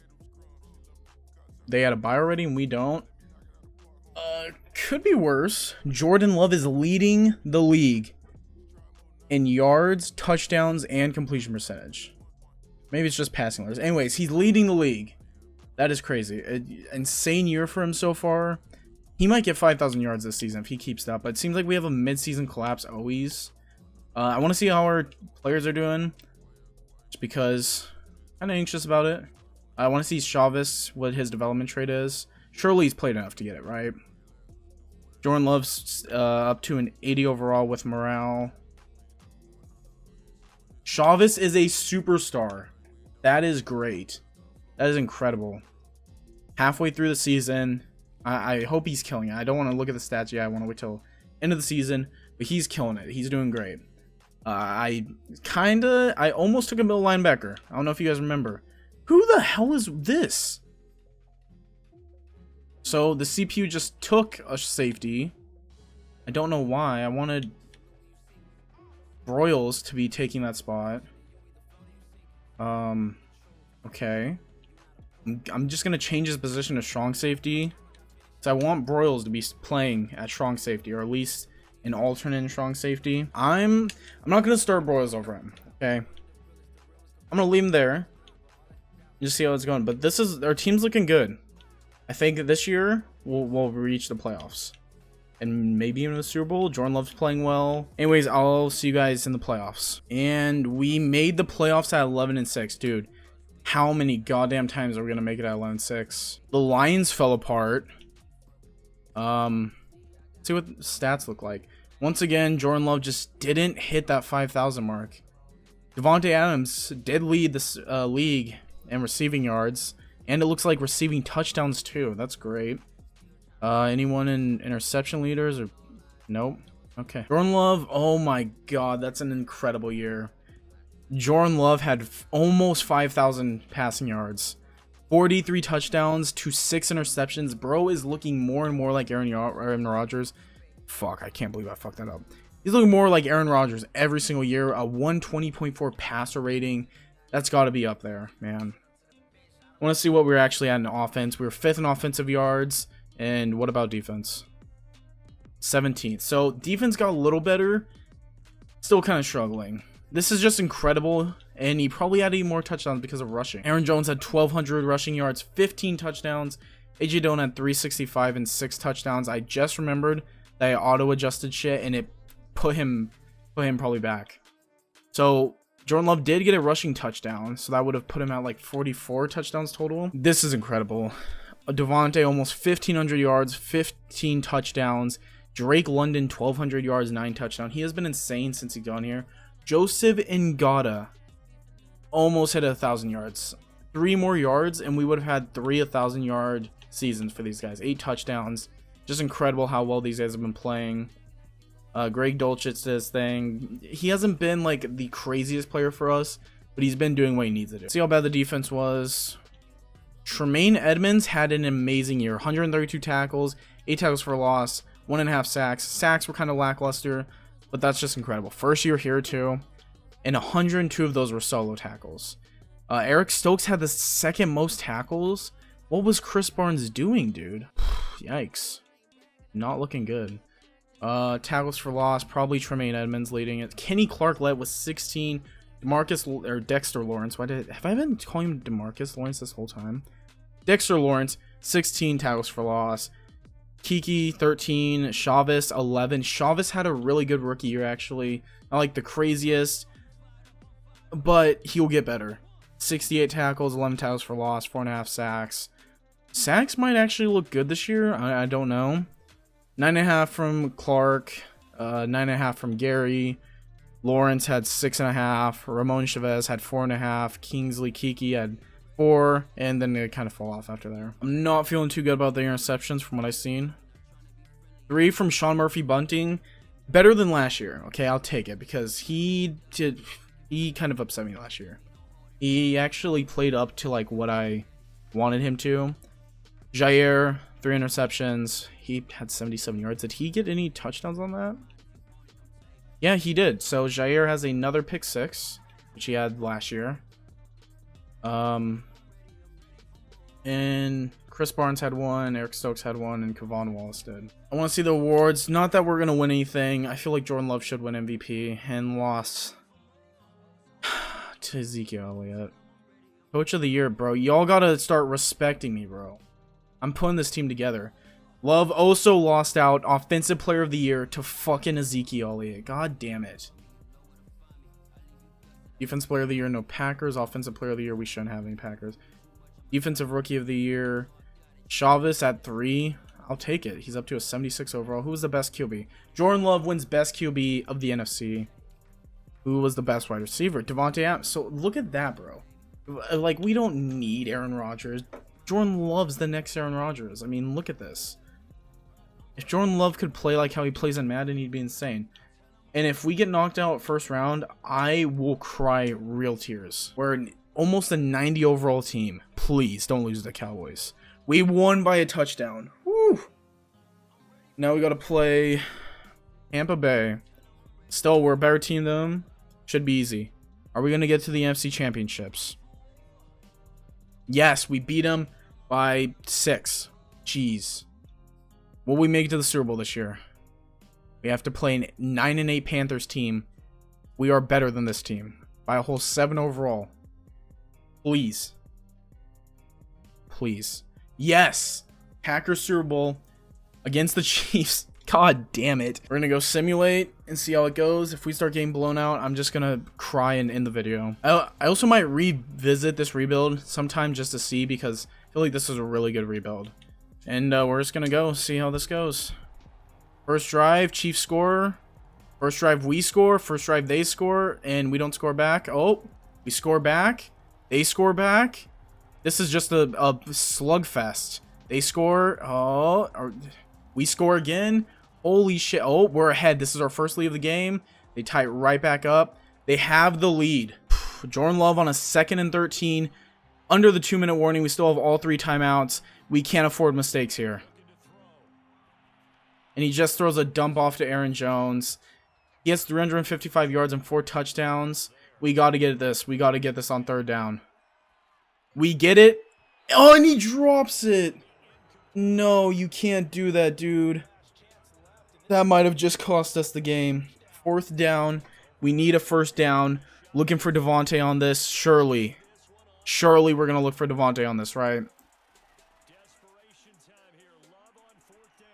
they had a bye already and we don't. Could be worse. Jordan Love is leading the league in yards, touchdowns, and completion percentage. Maybe it's just passing yards. Anyways, he's leading the league. That is crazy. An insane year for him so far. He might get 5,000 yards this season if he keeps that, but it seems like we have a mid-season collapse always. I want to see how our players are doing, just because I'm kind of anxious about it. I want to see Chavez, what his development trade is. Surely he's played enough to get it, right? Jordan Love's up to an 80 overall with morale. Chavis is a superstar. That is great. That is incredible. Halfway through the season, I hope he's killing it. I don't want to look at the stats yet. I want to wait till end of the season, but he's killing it. He's doing great. I almost took a middle linebacker. I don't know if you guys remember. Who the hell is this? So the CPU just took a safety. I don't know why. I wanted Broyles to be taking that spot. Okay. I'm just gonna change his position to strong safety. So I want Broyles to be playing at strong safety, or at least an alternate in strong safety. I'm not gonna start Broyles over him. Okay. I'm gonna leave him there. Just see how it's going. But this is, our team's looking good. I think this year we'll reach the playoffs. And maybe even the Super Bowl. Jordan Love's playing well. Anyways, I'll see you guys in the playoffs. And we made the playoffs at 11-6, dude. How many goddamn times are we gonna make it at 11-6? The Lions fell apart. Let's see what the stats look like. Once again, Jordan Love just didn't hit that 5,000 mark. Devontae Adams did lead this league in receiving yards, and it looks like receiving touchdowns too. That's great. Anyone in interception leaders or nope? Okay. Jordan Love, oh my god, that's an incredible year. Jordan Love had almost 5,000 passing yards, 43 touchdowns to 6 interceptions. Bro is looking more and more like Aaron Rodgers. Fuck, I can't believe I fucked that up. He's looking more like Aaron Rodgers every single year. A 120.4 passer rating. That's got to be up there, man. I want to see what we're actually at in offense. We were 5th in offensive yards. And what about defense? 17th. So defense got a little better. Still kind of struggling. This is just incredible. And he probably had even more touchdowns because of rushing. Aaron Jones had 1,200 rushing yards, 15 touchdowns. AJ Dillon had 365 and 6 touchdowns. I just remembered that I auto-adjusted shit and it put him probably back. So Jordan Love did get a rushing touchdown. So that would have put him at like 44 touchdowns total. This is incredible. Devontae almost 1,500 yards, 15 touchdowns. Drake London 1,200 yards, 9 touchdowns. He has been insane since he got here. Joseph Ngata almost hit 1,000 yards. 3 more yards and we would have had 3 1,000-yard seasons for these guys. 8 touchdowns. Just incredible how well these guys have been playing. Greg Dulcich did his thing. He hasn't been like the craziest player for us, but he's been doing what he needs to do. See how bad the defense was. Tremaine Edmonds had an amazing year. 132 tackles, 8 tackles for loss, 1.5 sacks. Sacks were kind of lackluster, but that's just incredible. First year here too, and 102 of those were solo tackles. Eric Stokes had the 2nd most tackles. What was Chris Barnes doing, dude? Yikes. Not looking good. Tackles for loss, probably Tremaine Edmonds leading it. Kenny Clark led with 16. Dexter Lawrence. Have I been calling him DeMarcus Lawrence this whole time? Dexter Lawrence, 16 tackles for loss. Kiki, 13. Chavis, 11. Chavis had a really good rookie year, actually. Not like the craziest, but he'll get better. 68 tackles, 11 tackles for loss, 4.5 sacks. Sacks might actually look good this year. I don't know. 9.5 from Clark. 9.5 from Gary. Lawrence had 6.5. Ramon Chavez had 4.5. Kingsley Kiki had 4. And then they kind of fall off after there. I'm not feeling too good about the interceptions from what I've seen. 3 from Sean Murphy Bunting. Better than last year. Okay, I'll take it because he kind of upset me last year. He actually played up to like what I wanted him to. Jair, 3 interceptions. He had 77 yards. Did he get any touchdowns on that? Yeah, he did. So Jair has another pick 6, which he had last year. And Chris Barnes had 1, Eric Stokes had 1, and Kevon Wallace did. I want to see the awards. Not that we're going to win anything. I feel like Jordan Love should win MVP and lost to Ezekiel Elliott. Coach of the year, bro. Y'all got to start respecting me, bro. I'm putting this team together. Love also lost out Offensive Player of the Year to fucking Ezekiel Elliott. God damn it. Defensive Player of the Year, no Packers. Offensive Player of the Year, we shouldn't have any Packers. Defensive Rookie of the Year, Chavis at 3. I'll take it. He's up to a 76 overall. Who was the best QB? Jordan Love wins best QB of the NFC. Who was the best wide receiver? Devontae Adams. So look at that, bro. Like, we don't need Aaron Rodgers. Jordan Love's the next Aaron Rodgers. I mean, look at this. If Jordan Love could play like how he plays in Madden, he'd be insane. And if we get knocked out first round, I will cry real tears. We're almost a 90 overall team. Please don't lose the Cowboys. We won by a touchdown. Woo! Now we got to play Tampa Bay. Still, we're a better team than them. Should be easy. Are we going to get to the NFC Championships? Yes, we beat them by 6. Jeez. Will we make it to the Super Bowl this year? We have to play an 9-8 Panthers team. We are better than this team by a whole 7 overall. Please. Please. Yes! Packers Super Bowl against the Chiefs. God damn it. We're gonna go simulate and see how it goes. If we start getting blown out, I'm just gonna cry and end the video. I also might revisit this rebuild sometime just to see, because I feel like this is a really good rebuild. And we're just gonna go see how this goes. First drive, Chiefs score. First drive, we score. First drive, they score. And we don't score back. Oh, we score back. They score back. This is just a slugfest. They score. Oh, we score again. Holy shit. Oh, we're ahead. This is our first lead of the game. They tie it right back up. They have the lead. Jordan Love on a 2nd and 13. Under the 2-minute warning. We still have all 3 timeouts. We can't afford mistakes here. And he just throws a dump off to Aaron Jones. He has 355 yards and 4 touchdowns. We got to get this. We got to get this on 3rd down. We get it. Oh, and he drops it. No, you can't do that, dude. That might have just cost us the game. 4th down. We need a 1st down. Looking for Devontae on this. Surely. Surely we're going to look for Devontae on this, right?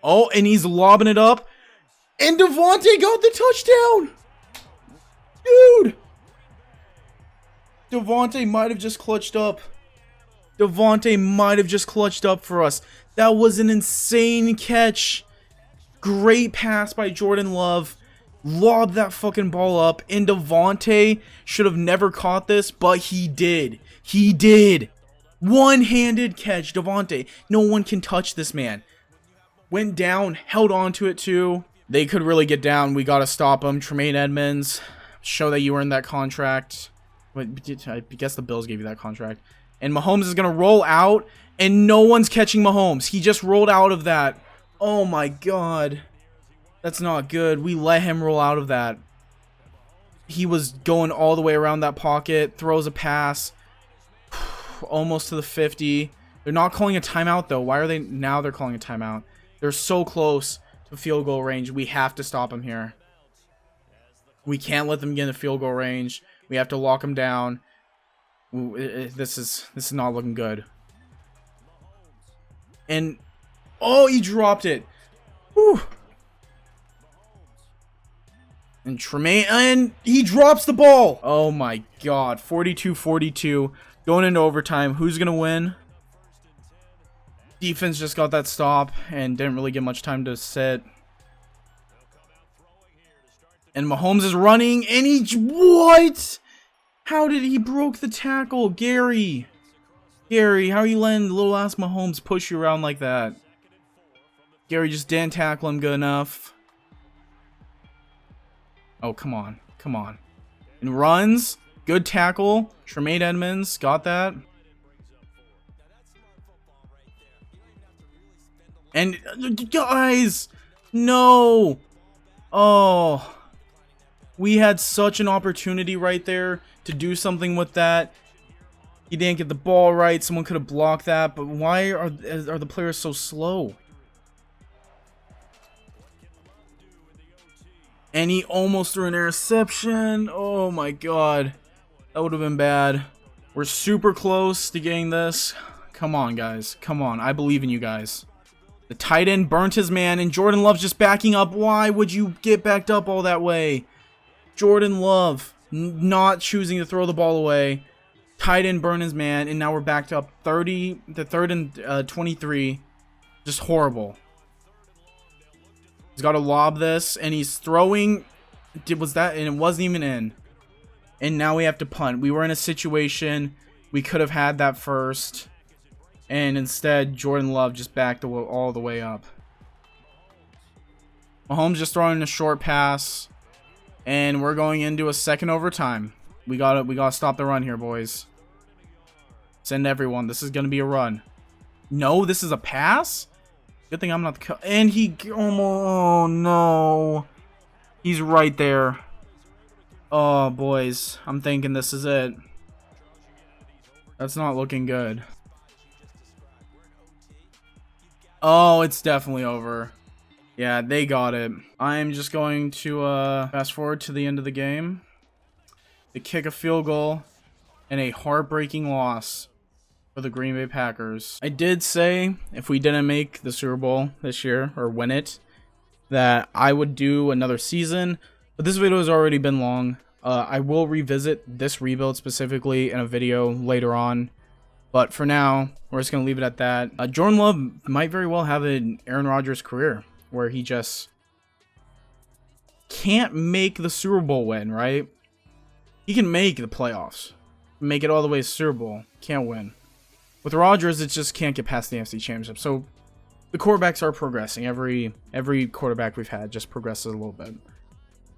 Oh, and he's lobbing it up. And Devontae got the touchdown. Dude. Devontae might have just clutched up. Devontae might have just clutched up for us. That was an insane catch. Great pass by Jordan Love. Lobbed that fucking ball up. And Devontae should have never caught this, but he did. He did. One-handed catch, Devontae. No one can touch this man. Went down, held on to it too. They could really get down. We got to stop them. Tremaine Edmonds, show that you earned that contract. I guess the Bills gave you that contract. And Mahomes is going to roll out, and no one's catching Mahomes. He just rolled out of that. Oh my God. That's not good. We let him roll out of that. He was going all the way around that pocket. Throws a pass. Almost to the 50. They're not calling a timeout, though. Why are they? Now they're calling a timeout. They're so close to field goal range. We have to stop them here. We can't let them get into field goal range. We have to lock them down. This is not looking good. And oh, he dropped it. Whew. And Tremaine, and he drops the ball. Oh my God, 42-42, going into overtime. Who's gonna win? Defense just got that stop and didn't really get much time to sit. And Mahomes is running, and he... What? How did he broke the tackle? Gary, how are you letting little ass Mahomes push you around like that? Gary just didn't tackle him good enough. Oh, come on. Come on. And runs. Good tackle. Tremaine Edmonds got that. And guys, no. Oh, we had such an opportunity right there to do something with that. He didn't get the ball right. Someone could have blocked that, but why are the players so slow? And he almost threw an interception. Oh my God, that would have been bad. We're super close to getting this. Come on, guys. Come on. I believe in you guys. The tight end burnt his man, and Jordan Love's just backing up. Why would you get backed up all that way? Jordan Love not choosing to throw the ball away. Tight end burned his man, and now we're backed up 30 to 3rd and 23. Just horrible. He's got to lob this, and he's throwing. Was that? And it wasn't even in. And now we have to punt. We were in a situation we could have had that first, and instead Jordan Love just backed all the way up. Mahomes just throwing a short pass, and we're going into a second overtime. We gotta stop the run here, boys. Send everyone. This is gonna be a run. No, this is a pass. Good thing I'm not the and he oh no, he's right there. Oh boys, I'm thinking this is it. That's not looking good. Oh, it's definitely over. Yeah, they got it. I'm just going to fast forward to the end of the game. They kick a field goal and a heartbreaking loss for the Green Bay Packers. I did say if we didn't make the Super Bowl this year or win it, that I would do another season, but this video has already been long. I will revisit this rebuild specifically in a video later on, but for now, we're just going to leave it at that. Jordan Love might very well have an Aaron Rodgers career where he just can't make the Super Bowl win, right? He can make the playoffs, make it all the way to Super Bowl, can't win. With Rodgers, it just can't get past the NFC Championship. So the quarterbacks are progressing. Every quarterback we've had just progresses a little bit.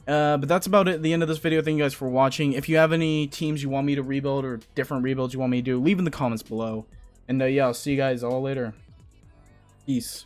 But that's about it at the end of this video. Thank you guys for watching. If you have any teams you want me to rebuild or different rebuilds you want me to do, leave in the comments below. And yeah, I'll see you guys all later. Peace.